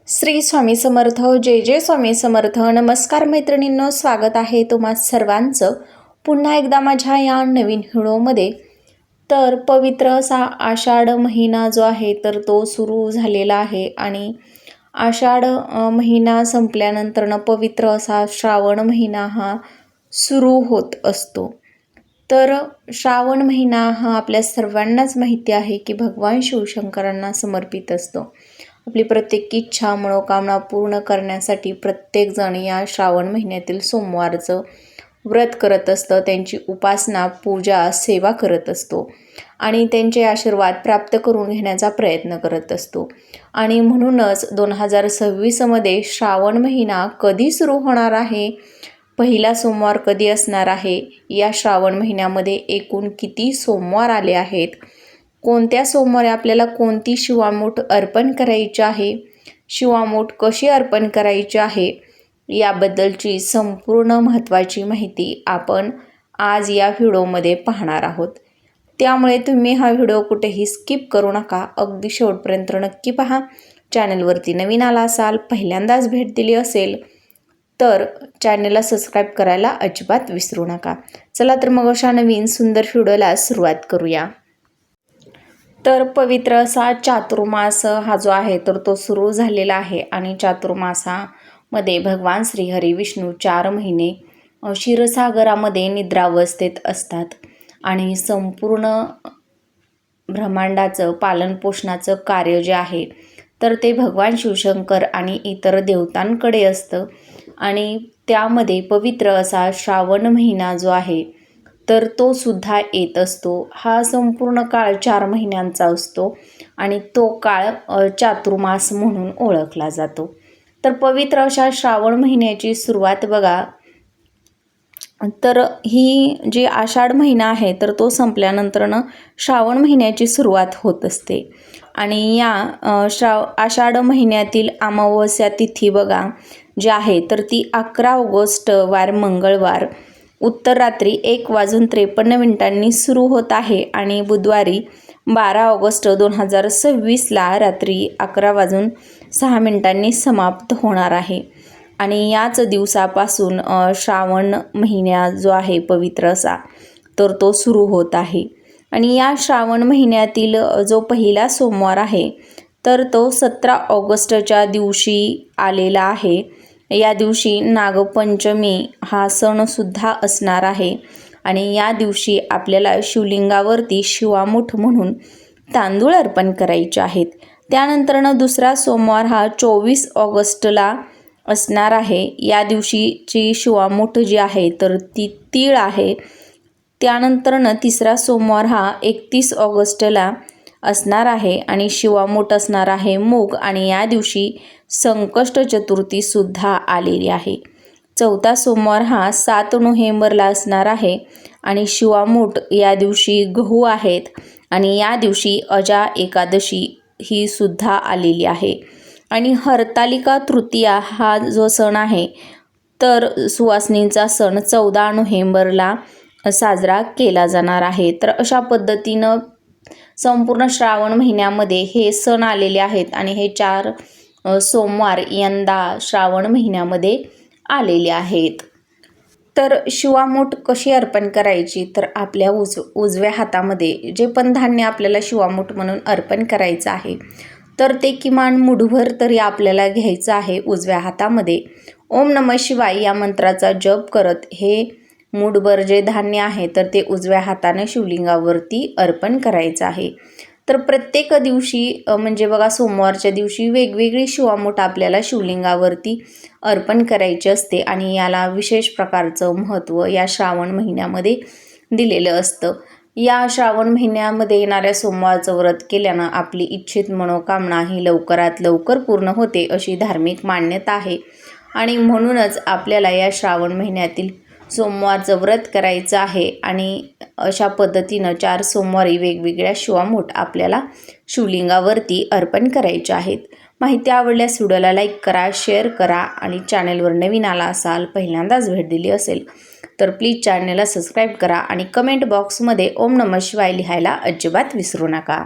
श्री स्वामी समर्थ. जय जय स्वामी समर्थ. नमस्कार मैत्रिणींनो, स्वागत आहे तुम्हा सर्वांचं पुन्हा एकदा माझ्या या नवीन व्हिडिओमध्ये. तर पवित्र असा आषाढ महिना जो आहे तर तो सुरू झालेला आहे आणि आषाढ महिना संपल्यानंतर पवित्र असा श्रावण महिना हा सुरू होत असतो. तर श्रावण महिना हा आपल्या सर्वांनाच माहिती आहे की भगवान शिवशंकरांना समर्पित असतो. आपली प्रत्येक इच्छा मनोकामना पूर्ण करण्यासाठी प्रत्येकजण या श्रावण महिन्यातील सोमवारचं व्रत करत असतं, त्यांची उपासना पूजा सेवा करत असतो आणि त्यांचे आशीर्वाद प्राप्त करून घेण्याचा प्रयत्न करत असतो. आणि म्हणूनच 2026मध्ये श्रावण महिना कधी सुरू होणार आहे, पहिला सोमवार कधी असणार आहे, या श्रावण महिन्यामध्ये एकूण किती सोमवार आले आहेत, कोणत्या सोमवारी आपल्याला कोणती शिवामूठ अर्पण करायची आहे, शिवामूठ कशी अर्पण करायची आहे, याबद्दलची संपूर्ण महत्त्वाची माहिती आपण आज या व्हिडिओमध्ये पाहणार आहोत. त्यामुळे तुम्ही हा व्हिडिओ कुठेही स्किप करू नका, अगदी शेवटपर्यंत नक्की पहा. चॅनलवरती नवीन आला असाल, पहिल्यांदाच भेट दिली असेल तर चॅनलला सबस्क्राईब करायला अजिबात विसरू नका. चला तर मग अशा नवीन सुंदर व्हिडिओला सुरुवात करूया. तर पवित्र असा चातुर्मास हा जो आहे तर तो सुरू झालेला आहे आणि चातुर्मासामध्ये भगवान श्रीहरी विष्णू 4 महिने क्षीरसागरामध्ये निद्रावस्थेत असतात आणि संपूर्ण ब्रह्मांडाचं पालनपोषणाचं कार्य जे आहे तर ते भगवान शिवशंकर आणि इतर देवतांकडे असतं. आणि त्यामध्ये पवित्र असा श्रावण महिना जो आहे तर तो सुद्धा येत असतो. हा संपूर्ण काळ 4 महिन्यांचा असतो आणि तो काळ चातुर्मास म्हणून ओळखला जातो. तर पवित्र अशा श्रावण महिन्याची सुरुवात बघा, तर ही जी आषाढ महिना आहे तर तो संपल्यानंतरनं श्रावण महिन्याची सुरुवात होत असते. आणि या आषाढ महिन्यातील अमावस्या तिथी बघा जी आहे तर ती 11 ऑगस्ट वार मंगळवार उत्तर रात्री 1:53 सुरू होत आहे आणि बुधवारी 12 ऑगस्ट 2026ला रात्री 11:06 समाप्त होणार आहे. आणि याच दिवसापासून श्रावण महिना जो आहे पवित्र असा तर तो सुरू होत आहे. आणि या श्रावण महिन्यातील जो पहिला सोमवार आहे तर तो 17 ऑगस्टच्या दिवशी आलेला आहे. या दिवशी नागपंचमी हा सणसुद्धा असणार आहे आणि या दिवशी आपल्याला शिवलिंगावरती शिवामूठ म्हणून तांदूळ अर्पण करायचे आहेत. त्यानंतरनं दुसरा सोमवार हा 24 ऑगस्टला असणार आहे. या दिवशीची शिवामूठ जी आहे तर ती तीळ आहे. त्यानंतरनं तिसरा सोमवार हा 31 ऑगस्टला असणार आहे आणि शिवामूठ असणार आहे मूग आणि या दिवशी संकष्ट चतुर्थीसुद्धा आलेली आहे. चौथा सोमवार हा 7 नोव्हेंबरला असणार आहे आणि शिवामूठ या दिवशी गहू आहेत आणि या दिवशी अजा एकादशी ही सुद्धा आलेली आहे. आणि हरतालिका तृतीया हा जो सण आहे तर सुवासिनींचा सण 14 नोव्हेंबरला साजरा केला जाणार आहे. तर अशा पद्धतीनं संपूर्ण श्रावण महिन्यामध्ये हे सण आलेले आहेत आणि हे 4 सोमवार यंदा श्रावण महिन्यामध्ये आलेले आहेत. तर शिवामूठ कशी अर्पण करायची, तर आपल्या उजव्या हातामध्ये जे पण धान्य आपल्याला शिवामूठ म्हणून अर्पण करायचं आहे तर ते किमान मुठभर तरी आपल्याला घ्यायचं आहे उजव्या हातामध्ये. ओम नमः शिवाय या मंत्राचा जप करत हे मुठभर जे धान्य आहे तर ते उजव्या हाताने शिवलिंगावरती अर्पण करायचं आहे. तर प्रत्येक दिवशी म्हणजे बघा सोमवारच्या दिवशी वेगवेगळी शिवामूठ आपल्याला शिवलिंगावरती अर्पण करायची असते आणि याला विशेष प्रकारचं महत्त्व या श्रावण महिन्यामध्ये दिलेलं असतं. या श्रावण महिन्यामध्ये येणाऱ्या सोमवारचं व्रत केल्यानं आपली इच्छित मनोकामना ही लवकरात लवकर पूर्ण होते अशी धार्मिक मान्यता आहे. आणि म्हणूनच आपल्याला या श्रावण महिन्यातील सोमवारचं व्रत करायचं आहे आणि अशा पद्धतीनं 4 सोमवारी वेगवेगळ्या शिवामूठ आपल्याला शिवलिंगावरती अर्पण करायचे आहेत. माहिती आवडल्यास व्हिडिओला लाईक करा, शेअर करा आणि चॅनलवर नवीन आला असाल, पहिल्यांदाच भेट दिली असेल तर प्लीज चॅनलला सबस्क्राईब करा आणि कमेंट बॉक्समध्ये ओम नमः शिवाय लिहायला अजिबात विसरू नका.